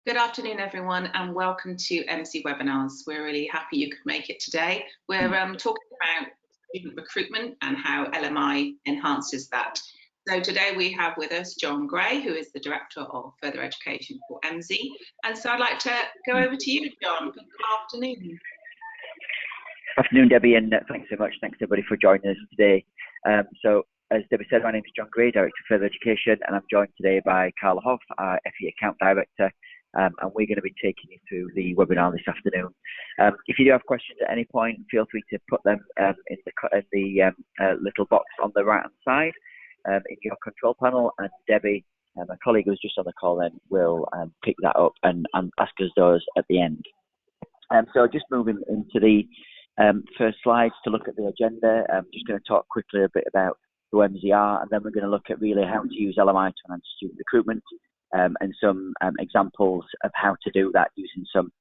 Good afternoon, everyone, and welcome to MC Webinars. We're really happy you could make it today. We're talking about student recruitment and how LMI enhances that. So today we have with us John Gray, who is the Director of Further Education for MC. And so I'd like to go over to you, John. Good afternoon. Afternoon, Debbie, and thanks so much. Thanks, everybody, for joining us today. So, as Debbie said, my name is John Gray, Director of Further Education, and I'm joined today by Carla Hoff, our FE Account Director, and we're going to be taking you through the webinar this afternoon. If you do have questions at any point, feel free to put them in the little box on the right-hand side in your control panel, and Debbie, my colleague who's just on the call then, will pick that up and ask us those at the end. So just moving into the first slides to look at the agenda. I'm just going to talk quickly a bit about who MZ are, and then we're going to look at really how to use LMI to enhance student recruitment, and some examples of how to do that using some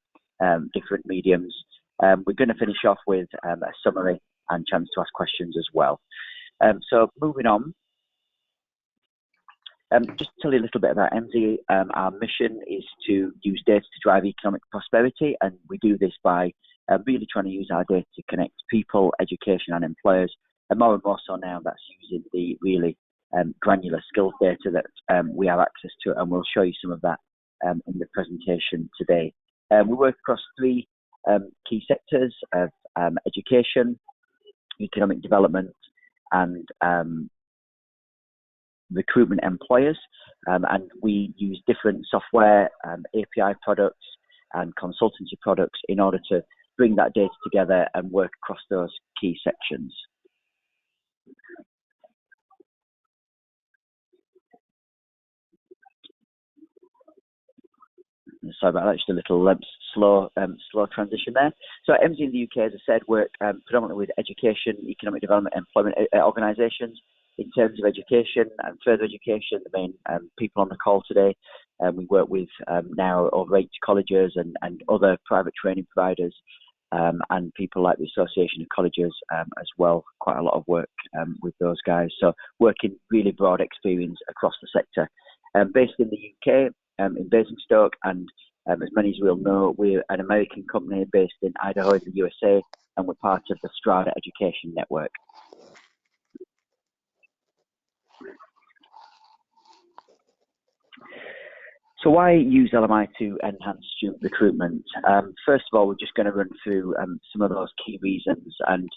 different mediums. We're going to finish off with a summary and chance to ask questions as well. So moving on, just to tell you a little bit about MZ. Our mission is to use data to drive economic prosperity, and we do this by really trying to use our data to connect people, education and employers, and more so now that's using the really granular skills data that we have access to, and we'll show you some of that in the presentation today. We work across three key sectors of education, economic development and recruitment employers, and we use different software, API products and consultancy products in order to bring that data together and work across those key sections. Sorry about that, just a little slow transition there. So MZ in the UK, as I said, work predominantly with education, economic development, employment organisations. In terms of education and further education, the main people on the call today, we work with now over 80 colleges and other private training providers, and people like the Association of Colleges as well. Quite a lot of work with those guys. So working really broad experience across the sector. Based in the UK, in Basingstoke, and as many as will know, we're an American company based in Idaho in the USA, and we're part of the Strada Education Network. So why use LMI to enhance student recruitment? First of all, we're just going to run through some of those key reasons, and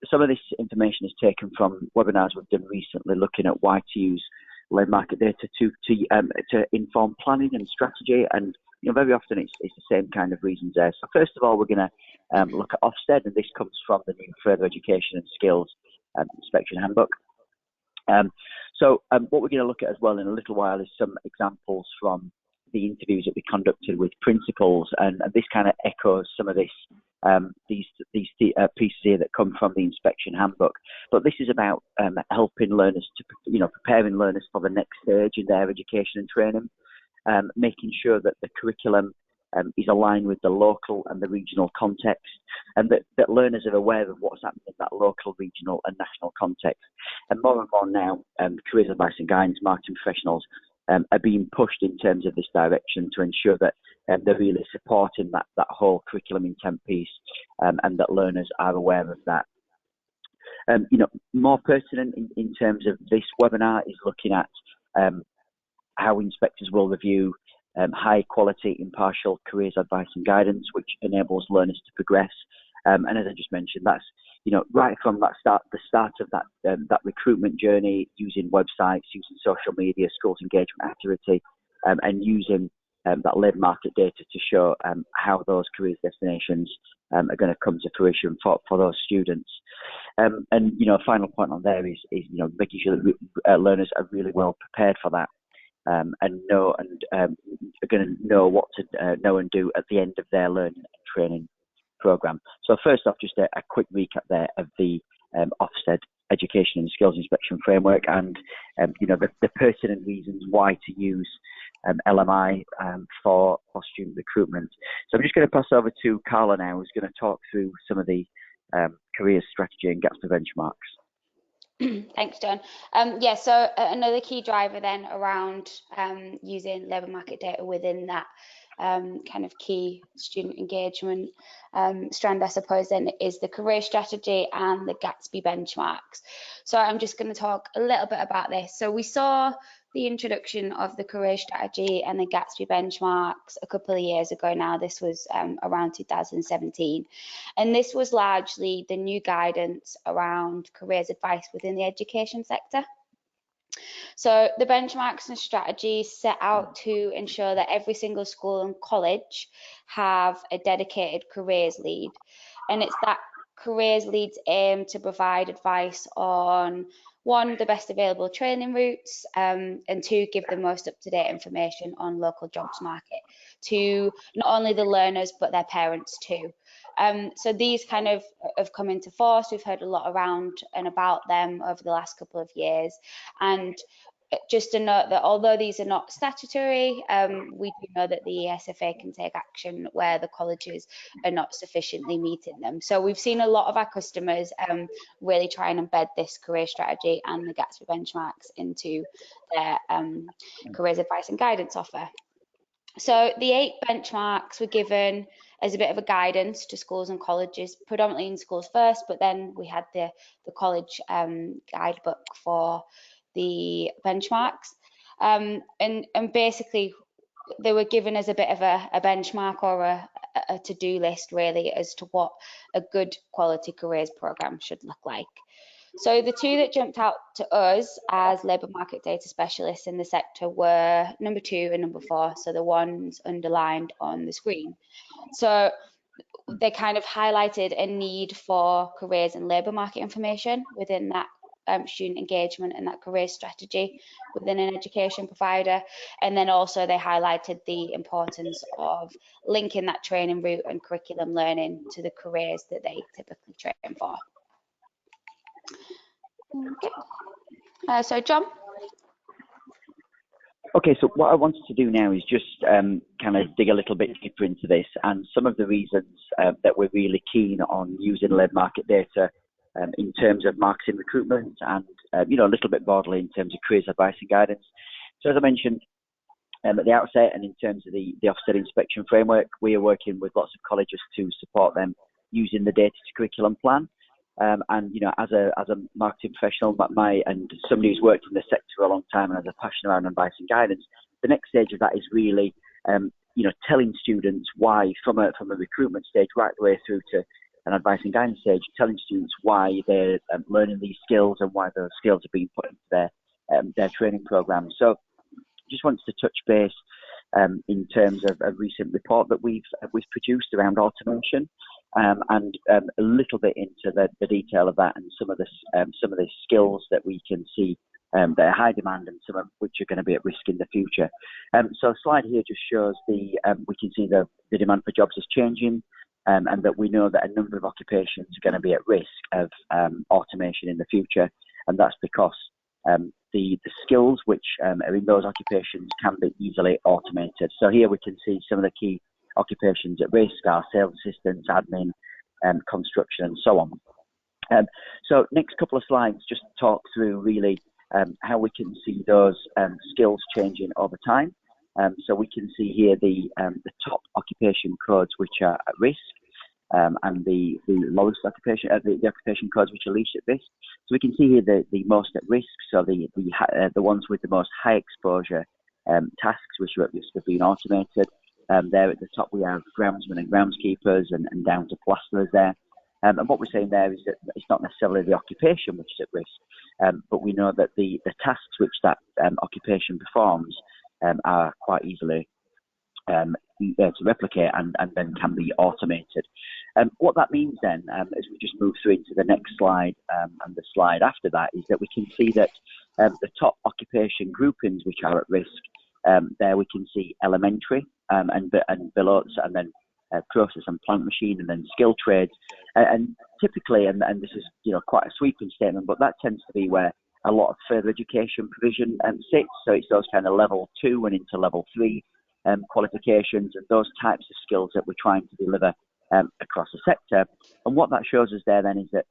some of this information is taken from webinars we've done recently looking at why to use labour market data to inform planning and strategy, and very often it's the same kind of reasons there. So first of all, we're going to look at Ofsted, and this comes from the new Further Education and Skills Inspection Handbook. So what we're going to look at as well in a little while is some examples from the interviews that we conducted with principals, and this kind of echoes some of this, these pieces here that come from the inspection handbook. But this is about helping learners to, preparing learners for the next stage in their education and training, making sure that the curriculum is aligned with the local and the regional context, and that learners are aware of what's happening in that local, regional and national context. And more now, careers advice and guidance marketing professionals are being pushed in terms of this direction to ensure that they're really supporting that whole curriculum intent piece, and that learners are aware of that. More pertinent in terms of this webinar is looking at how inspectors will review high quality, impartial careers advice and guidance, which enables learners to progress. And as I just mentioned, that's right from the start of that recruitment journey, using websites, using social media, schools engagement activity, and using that labour market data to show how those careers destinations are going to come to fruition for those students. And a final point on there is making sure that learners are really well prepared for that. And are going to know what to know and do at the end of their learning and training program. So first off, just a quick recap there of the Ofsted Education and Skills Inspection Framework, and the pertinent reasons why to use LMI for student recruitment. So I'm just going to pass over to Carla now, who's going to talk through some of the career strategy and Gatsby benchmarks. Thanks, John. Yeah, so another key driver then around using labour market data within that kind of key student engagement strand, I suppose, then is the career strategy and the Gatsby benchmarks. So I'm just going to talk a little bit about this. So we saw the introduction of the career strategy and the Gatsby benchmarks a couple of years ago now. This was around 2017. And this was largely the new guidance around careers advice within the education sector. So the benchmarks and strategies set out to ensure that every single school and college have a dedicated careers lead. And it's that careers lead's aim to provide advice on, one, the best available training routes, and two, give the most up-to-date information on local jobs market to not only the learners but their parents too. So these kind of have come into force. We've heard a lot around and about them over the last couple of years. And just to note that although these are not statutory, we do know that the ESFA can take action where the colleges are not sufficiently meeting them. So we've seen a lot of our customers really try and embed this career strategy and the Gatsby benchmarks into their careers advice and guidance offer. So the 8 benchmarks were given as a bit of a guidance to schools and colleges, predominantly in schools first, but then we had the college guidebook for the benchmarks. And basically they were given as a bit of a benchmark or a to-do list really as to what a good quality careers programme should look like. So the 2 that jumped out to us as labour market data specialists in the sector were number 2 and number 4, so the ones underlined on the screen. So they kind of highlighted a need for careers and labour market information within that student engagement and that career strategy within an education provider. And then also they highlighted the importance of linking that training route and curriculum learning to the careers that they typically train for. Okay. So John? Okay, so what I wanted to do now is just kind of dig a little bit deeper into this and some of the reasons that we're really keen on using labour market data in terms of marketing recruitment and, you know, a little bit broadly in terms of careers advice and guidance. So as I mentioned at the outset, and in terms of the Ofsted inspection framework, we are working with lots of colleges to support them using the data to curriculum plan. And you know, as a marketing professional, and somebody who's worked in the sector for a long time and has a passion around advice and guidance, the next stage of that is really, you know, telling students why, from a recruitment stage right the way through to an advice and guidance stage, telling students why they're learning these skills and why those skills are being put into their training program. So, just wanted to touch base in terms of a recent report that we've produced around automation. And a little bit into the detail of that and some of the skills that we can see that are high demand and some of which are going to be at risk in the future. So a slide here just shows we can see the demand for jobs is changing, and that we know that a number of occupations are going to be at risk of automation in the future, and that's because the skills which are in those occupations can be easily automated. So here we can see some of the key occupations at risk are sales assistants, admin, construction, and so on. So next couple of slides just talk through really how we can see those skills changing over time. So we can see here the top occupation codes which are at risk, and the lowest occupation, the occupation codes which are least at risk. So we can see here the most at risk, so the ones with the most high exposure tasks which are at risk of being automated. There at the top we have groundsmen and groundskeepers and down to plasterers there. And what we're saying there is that it's not necessarily the occupation which is at risk, but we know that the tasks which that occupation performs are quite easily to replicate and then can be automated. What that means then, as we just move through into the next slide and the slide after that, is that we can see that the top occupation groupings which are at risk, there we can see elementary and below, and then process and plant machine, and then skilled trades. And typically, and this is, you know, quite a sweeping statement, but that tends to be where a lot of further education provision sits. So it's those kind of level 2 and into level 3 qualifications and those types of skills that we're trying to deliver across the sector. And what that shows us there then is that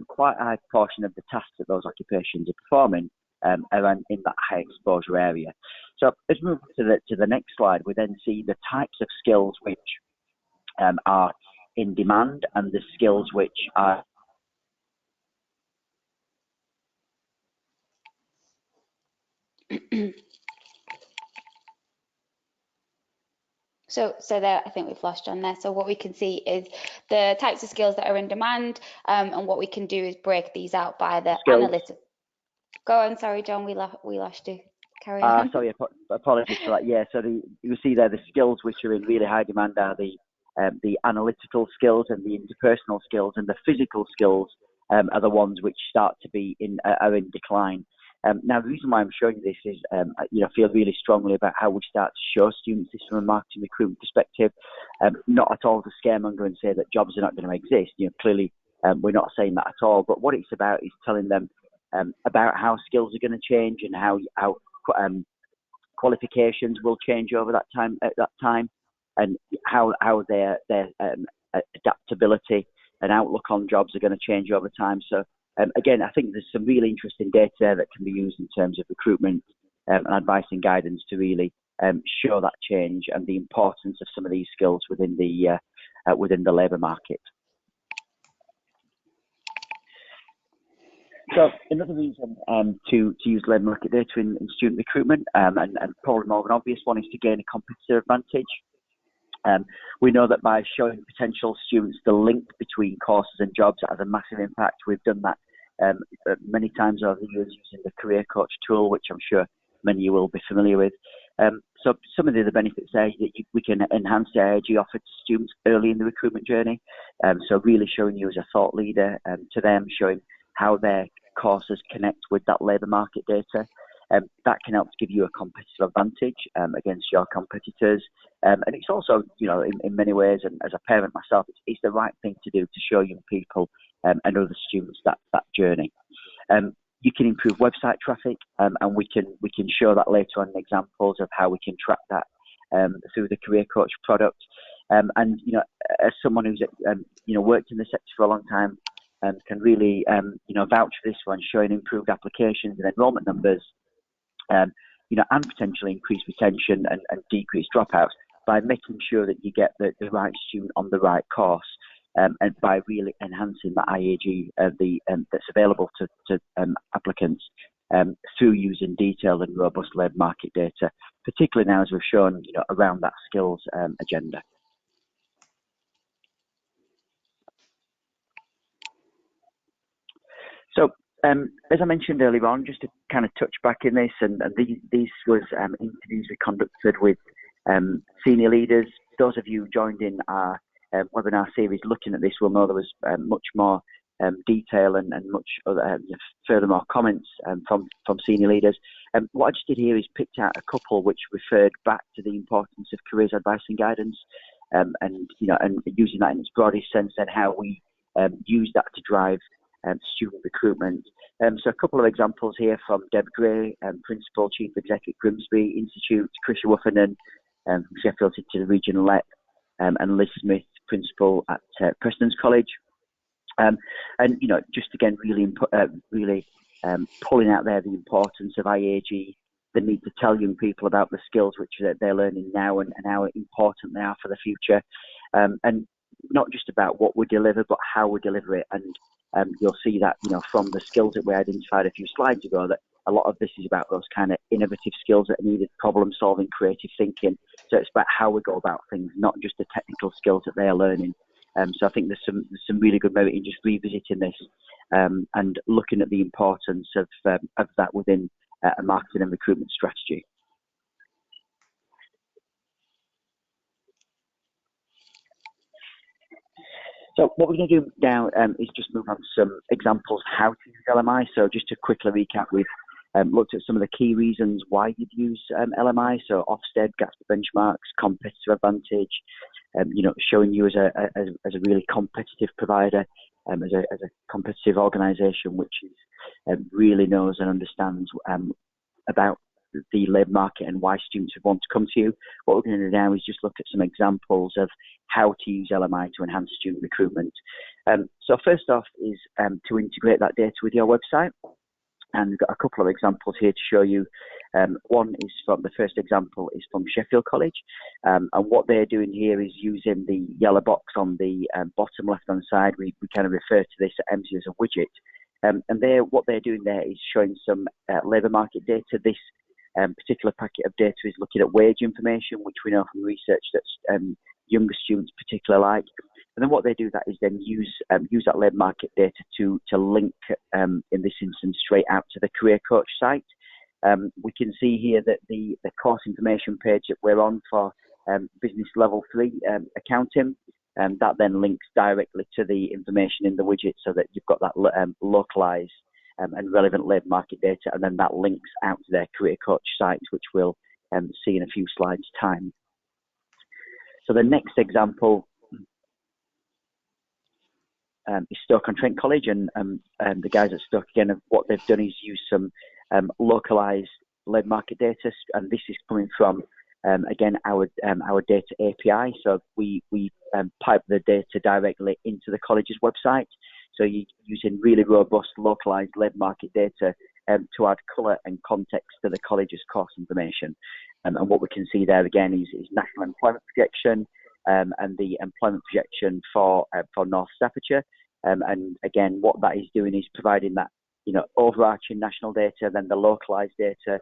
quite a high proportion of the tasks that those occupations are performing are in that high exposure area. So as we move to the next slide, we then see the types of skills which are in demand and the skills which are So there, I think we've lost John there. So what we can see is the types of skills that are in demand, and what we can do is break these out by the analytics. Go on, sorry, John, we lost you. Carry on. Sorry, apologies for that. Yeah, so you see there the skills which are in really high demand are the analytical skills and the interpersonal skills, and the physical skills are the ones which start to be are in decline. Now, the reason why I'm showing this is, I feel really strongly about how we start to show students this from a marketing recruitment perspective. Not at all to scaremonger and say that jobs are not going to exist. Clearly, we're not saying that at all. But what it's about is telling them about how skills are going to change and how qualifications will change over that time, and how their adaptability and outlook on jobs are going to change over time. So again, I think there's some really interesting data there that can be used in terms of recruitment and advice and guidance to really show that change and the importance of some of these skills within the labour market. So another reason to use labour market data in student recruitment, and probably more of an obvious one, is to gain a competitive advantage. We know that by showing potential students the link between courses and jobs, that has a massive impact. We've done that many times over the years using the career coach tool, which I'm sure many of you will be familiar with. So some of the other benefits there that we can enhance the IAG offered to students early in the recruitment journey. So really showing you as a thought leader to them, showing how their courses connect with that labour market data. That can help to give you a competitive advantage against your competitors. And it's also, in many ways, and as a parent myself, it's the right thing to do to show young people and other students that journey. You can improve website traffic, and we can show that later on in examples of how we can track that through the Career Coach product. And as someone who's worked in the sector for a long time, can really vouch for this one, showing improved applications and enrolment numbers, and potentially increase retention and decrease dropouts by making sure that you get the right student on the right course, and by really enhancing the IAG that's available to applicants through using detailed and robust labour market data, particularly now as we've shown around that skills agenda. So, as I mentioned earlier on, just to kind of touch back in this, and these was interviews we conducted with senior leaders. Those of you who joined in our webinar series looking at this will know there was much more detail and much furthermore comments from senior leaders. What I just did here is picked out a couple which referred back to the importance of careers advice and guidance, and using that in its broadest sense, and how we use that to drive student recruitment. So a couple of examples here from Deb Gray, Principal Chief Executive Grimsby Institute, Krisha Wuffernan from Sheffield City Regional LEP, and Liz Smith, Principal at Preston's College. And just again, really pulling out there the importance of IAG, the need to tell young people about the skills which they're learning now and how important they are for the future, and not just about what we deliver, but how we deliver it. And you'll see that from the skills that we identified a few slides ago, that a lot of this is about those kind of innovative skills that are needed, problem solving, creative thinking. So it's about how we go about things, not just the technical skills that they are learning. So I think there's some really good merit in just revisiting this and looking at the importance of that within a marketing and recruitment strategy. So what we're going to do now is just move on to some examples how to use LMI. So just to quickly recap, we've looked at some of the key reasons why you'd use LMI. So Ofsted, Gatsby benchmarks, competitive advantage, showing you as a really competitive provider, as a competitive organisation which is really knows and understands about the labour market and why students would want to come to you. What we're going to do now is just look at some examples of how to use LMI to enhance student recruitment. So first off is to integrate that data with your website. And we've got a couple of examples here to show you. One is from, the first example is from Sheffield College. And what they're doing here is using the yellow box on the bottom left-hand side. We kind of refer to this at MC as a widget. And what they're doing there is showing some labour market data. This particular packet of data is looking at wage information, which we know from research that younger students particularly like. And then what they do that is then use that labour market data to link, in this instance, straight out to the career coach site. We can see here that the course information page that we're on for business level 3 accounting, that then links directly to the information in the widget, so that you've got that localised and relevant labour market data, and then that links out to their career coach site, which we'll see in a few slides' time. So the next example is Stoke-on-Trent College, and the guys at Stoke, again, what they've done is use some localised labour market data, and this is coming from again our data API. So we pipe the data directly into the college's website. So you're using really robust localised labour market data to add colour and context to the college's course information. And what we can see there again is national employment projection, and the employment projection for North Staffordshire. And again, what that is doing is providing that, overarching national data, then the localised data,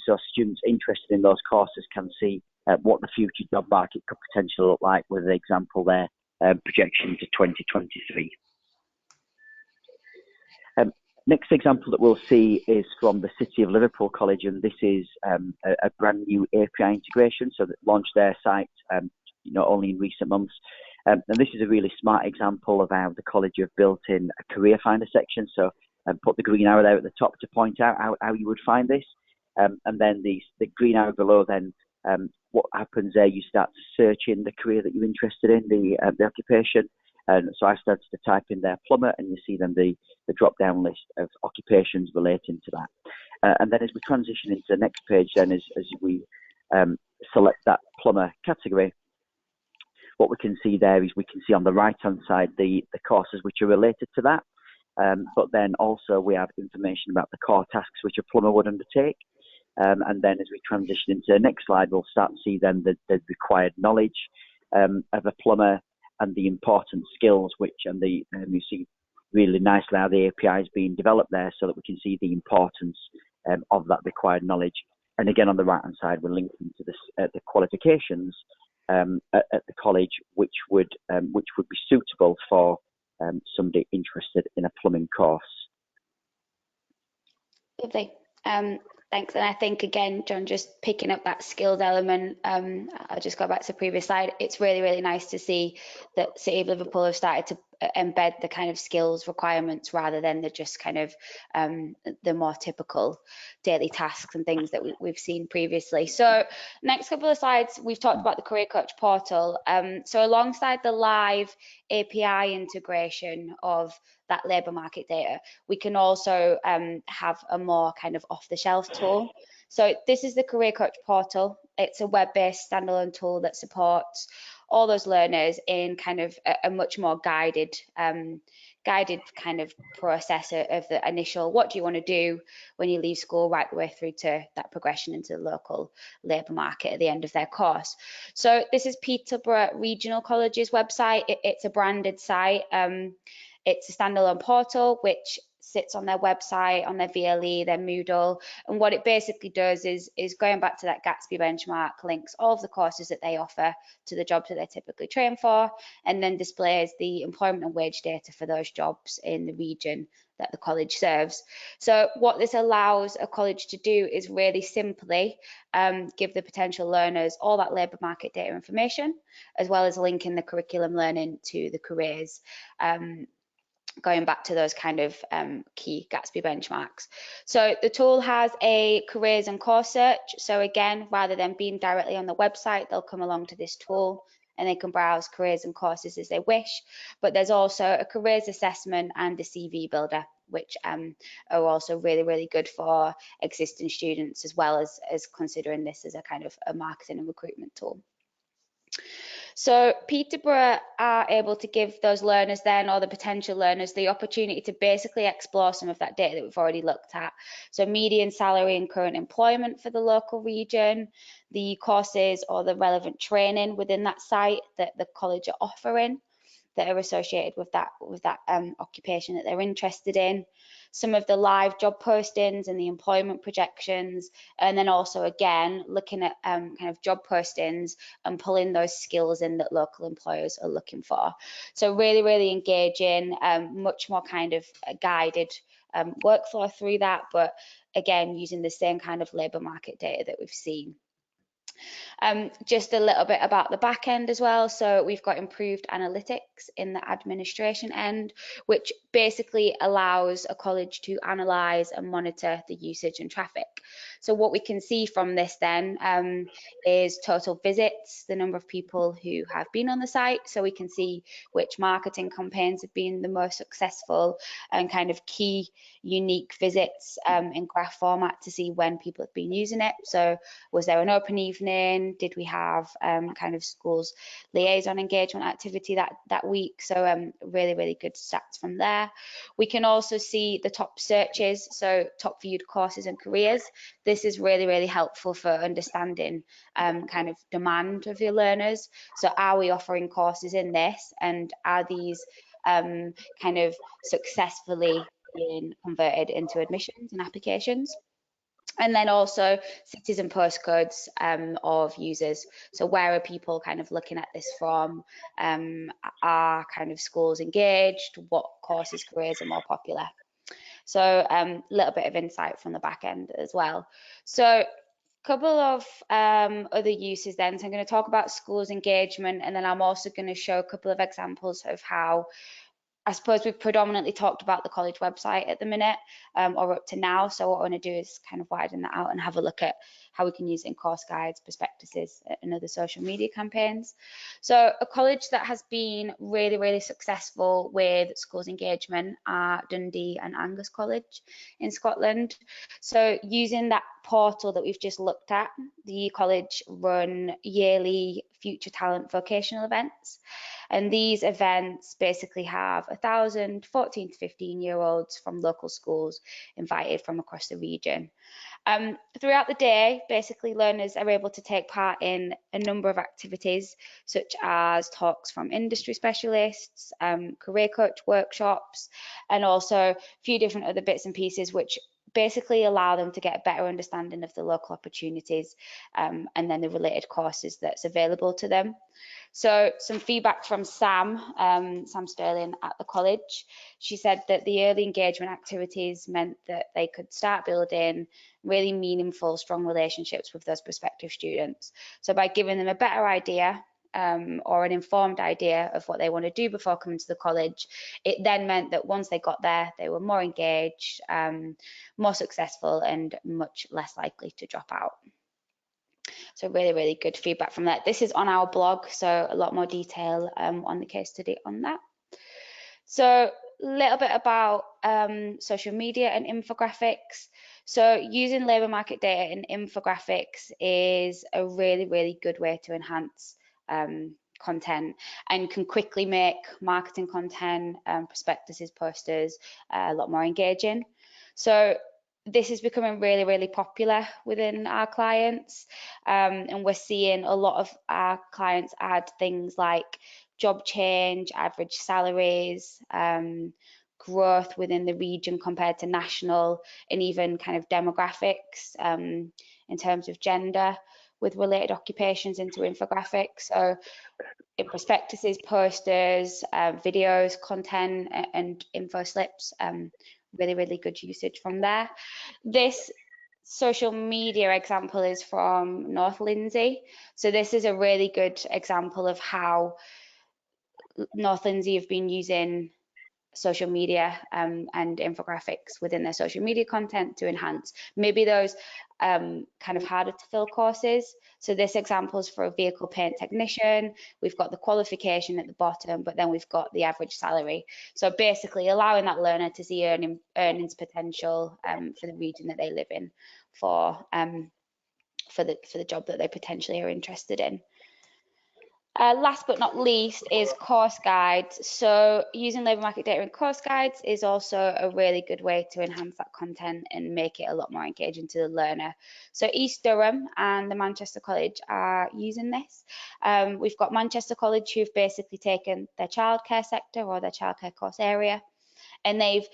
so students interested in those courses can see what the future job market could potentially look like, with an example there, projection to 2023. Next example that we'll see is from the City of Liverpool College, and this is a brand new API integration, so that launched their site only in recent months. And this is a really smart example of how the college have built in a career finder section. So put the green arrow there at the top to point out how you would find this. And then the green arrow below, then what happens there, you start to search in the career that you're interested in, the occupation. And so I started to type in there plumber, and you see then the drop-down list of occupations relating to that. And then as we transition into the next page, then as we select that plumber category, what we can see there is we can see on the right-hand side the courses which are related to that. But then also we have information about the core tasks which a plumber would undertake. And then as we transition into the next slide, we'll start to see then the required knowledge of a plumber, and the important skills, which, and you see really nicely how the API is being developed there, so that we can see the importance of that required knowledge. And again, on the right-hand side, we're linking to the qualifications at the college, which would be suitable for somebody interested in a plumbing course. Lovely. Thanks. And I think, again, John, just picking up that skills element, I'll just go back to the previous slide. It's really, really nice to see that City of Liverpool have started to embed the kind of skills requirements, rather than the just kind of the more typical daily tasks and things that we've seen previously. So next couple of slides, we've talked about the Career Coach portal. So alongside the live API integration of that labour market data, we can also have a more kind of off-the-shelf tool. So this is the Career Coach portal. It's a web-based standalone tool that supports all those learners in kind of a much more guided kind of process of the initial, what do you want to do when you leave school, right the way through to that progression into the local labour market at the end of their course. So this is Peterborough Regional College's website. It's a branded site. It's a standalone portal which sits on their website, on their VLE, their Moodle, and what it basically does is going back to that Gatsby benchmark, links all of the courses that they offer to the jobs that they typically train for, and then displays the employment and wage data for those jobs in the region that the college serves. So what this allows a college to do is really simply give the potential learners all that labour market data information, as well as linking the curriculum learning to the careers, going back to those kind of key Gatsby benchmarks. So the tool has a careers and course search. So again, rather than being directly on the website, they'll come along to this tool and they can browse careers and courses as they wish. But there's also a careers assessment and a CV builder which are also really, really good for existing students, as well as considering this as a kind of a marketing and recruitment tool. So Peterborough are able to give those learners then, or the potential learners, the opportunity to basically explore some of that data that we've already looked at. So median salary and current employment for the local region, the courses or the relevant training within that site that the college are offering that are associated with that occupation that they're interested in, some of the live job postings and the employment projections, and then also again looking at kind of job postings and pulling those skills in that local employers are looking for. So really, really engaging, much more kind of guided workflow through that, but again using the same kind of labour market data that we've seen. Just a little bit about the back end as well. So we've got improved analytics in the administration end, which basically allows a college to analyse and monitor the usage and traffic. So what we can see from this then is total visits, the number of people who have been on the site. So we can see which marketing campaigns have been the most successful and kind of key unique visits in graph format to see when people have been using it. So was there an open evening? Did we have kind of schools liaison engagement activity that week? So really, really good stats from there. We can also see the top searches, so top viewed courses and careers. This is really, really helpful for understanding kind of demand of your learners. So are we offering courses in this, and are these kind of successfully being converted into admissions and applications? And then also cities and postcodes of users. So where are people kind of looking at this from? Are kind of schools engaged? What courses, careers are more popular? So a little bit of insight from the back end as well. So a couple of other uses then. So I'm going to talk about schools engagement, and then I'm also going to show a couple of examples of how I suppose we've predominantly talked about the college website at the minute, or up to now. So what I want to do is kind of widen that out and have a look at how we can use it in course guides, prospectuses, and other social media campaigns. So a college that has been really, really successful with schools engagement are Dundee and Angus College in Scotland. So using that portal that we've just looked at, the college run yearly future talent vocational events. And these events basically have 1,000 14 to 15-year-olds from local schools invited from across the region. Throughout the day, basically learners are able to take part in a number of activities, such as talks from industry specialists, career coach workshops, and also a few different other bits and pieces which basically allow them to get a better understanding of the local opportunities and then the related courses that's available to them. So some feedback from Sam Sterling at the college. She said that the early engagement activities meant that they could start building really meaningful, strong relationships with those prospective students. So by giving them a better idea or an informed idea of what they want to do before coming to the college, it then meant that once they got there, they were more engaged, more successful, and much less likely to drop out. So really, really good feedback from that. This is on our blog, so a lot more detail on the case study on that. So a little bit about social media and infographics. So using labour market data and infographics is a really, really good way to enhance content and can quickly make marketing content, prospectuses, posters a lot more engaging. So this is becoming really, really popular within our clients, and we're seeing a lot of our clients add things like job change, average salaries, growth within the region compared to national, and even kind of demographics in terms of gender with related occupations into infographics. So in prospectuses, posters, videos, content, and info slips, really, really good usage from there. This social media example is from North Lindsey. So this is a really good example of how North Lindsey have been using social media and infographics within their social media content to enhance maybe those kind of harder to fill courses. So this example is for a vehicle paint technician. We've got the qualification at the bottom, but then we've got the average salary. So basically allowing that learner to see earnings potential for the region that they live in for the job that they potentially are interested in. Last but not least is course guides. So using labour market data in course guides is also a really good way to enhance that content and make it a lot more engaging to the learner. So East Durham and the Manchester College are using this. We've got Manchester College who've basically taken their childcare sector or their childcare course area, and they've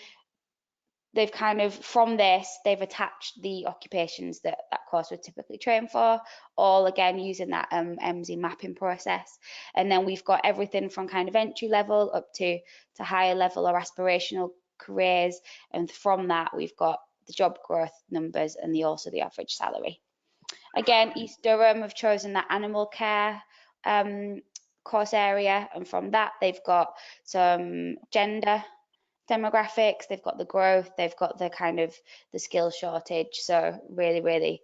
kind of, from this, they've attached the occupations that that course would typically train for, all again using that MZ mapping process. And then we've got everything from kind of entry level up to higher level or aspirational careers. And from that, we've got the job growth numbers and also the average salary. Again, East Durham have chosen that animal care course area. And from that, they've got some gender demographics, they've got the growth, they've got the kind of the skill shortage. So really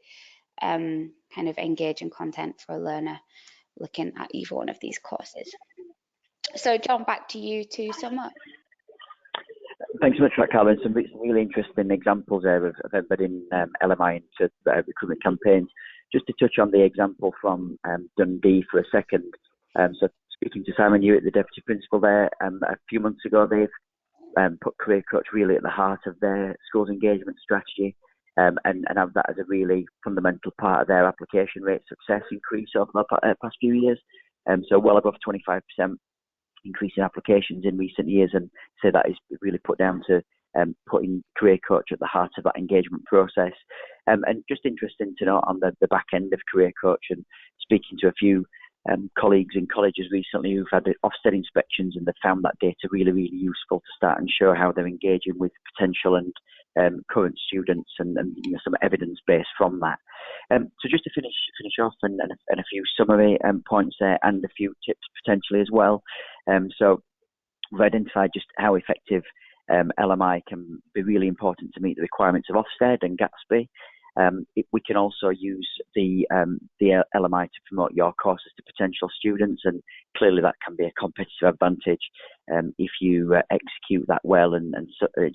kind of engaging content for a learner looking at either one of these courses. So John, back to you to sum up. Thanks so much for that, Carla. Some really interesting examples there of embedding LMI into recruitment campaigns. Just to touch on the example from Dundee for a second. So speaking to Simon Hewitt, the deputy principal there, a few months ago, they've put Career Coach really at the heart of their schools engagement strategy, and have that as a really fundamental part of their application rate success increase over the past few years. So well above 25% increase in applications in recent years, and so that is really put down to putting Career Coach at the heart of that engagement process. And just interesting to note on the back end of Career Coach, and speaking to a few colleagues in colleges recently who've had Ofsted inspections, and they've found that data really useful to start and show how they're engaging with potential and current students, and you know, some evidence base from that. So just to finish off, and a few summary points there, and a few tips potentially as well. So we've identified just how effective LMI can be really important to meet the requirements of Ofsted and Gatsby. We can also use the LMI to promote your courses to potential students, and clearly that can be a competitive advantage if you execute that well, and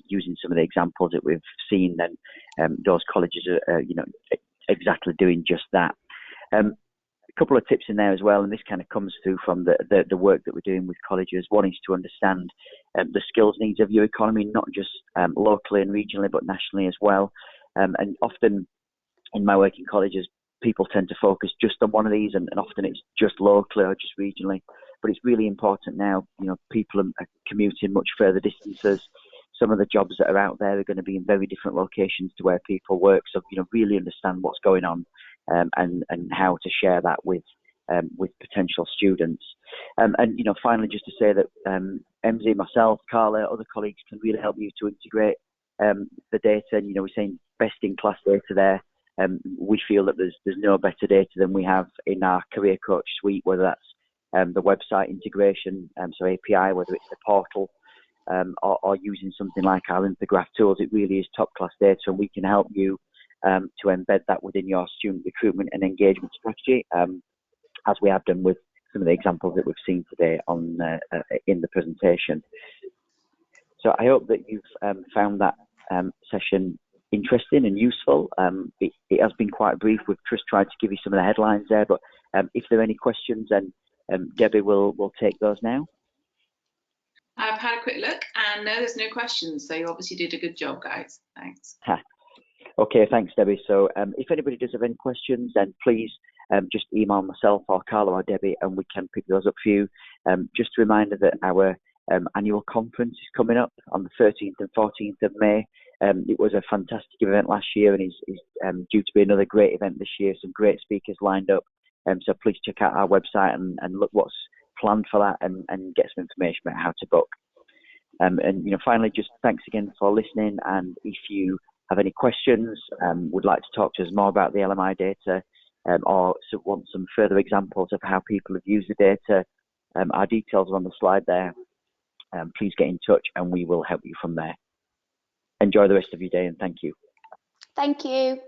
using some of the examples that we've seen, then those colleges are exactly doing just that. A couple of tips in there as well, and this kind of comes through from the work that we're doing with colleges. One is to understand the skills needs of your economy, not just locally and regionally, but nationally as well. And often in my work in colleges, people tend to focus just on one of these, and often it's just locally or just regionally. But it's really important now, you know, people are commuting much further distances. Some of the jobs that are out there are going to be in very different locations to where people work. So, you know, really understand what's going on, and how to share that with potential students. And, you know, finally, just to say that MZ, myself, Carla, other colleagues can really help you to integrate the data. And, you know, we're saying best in class data there. We feel that there's no better data than we have in our Career Coach suite, whether that's the website integration, so API, whether it's the portal, or using something like our infograph tools. It really is top class data, and we can help you to embed that within your student recruitment and engagement strategy, as we have done with some of the examples that we've seen today on in the presentation. So I hope that you've found that session interesting and useful. It has been quite brief. We've just tried to give you some of the headlines there, but if there are any questions, then Debbie will take those now. I've had a quick look, and no, there's no questions. So you obviously did a good job, guys. Thanks. Okay, thanks, Debbie. So if anybody does have any questions, then please just email myself or Carla or Debbie, and we can pick those up for you. Just a reminder that our annual conference is coming up on the 13th and 14th of May. It was a fantastic event last year, and is due to be another great event this year. Some great speakers lined up. So please check out our website and look what's planned for that, and get some information about how to book. And you know, finally, just thanks again for listening. And if you have any questions, would like to talk to us more about the LMI data, or want some further examples of how people have used the data, our details are on the slide there. Please get in touch, and we will help you from there. Enjoy the rest of your day, and thank you. Thank you.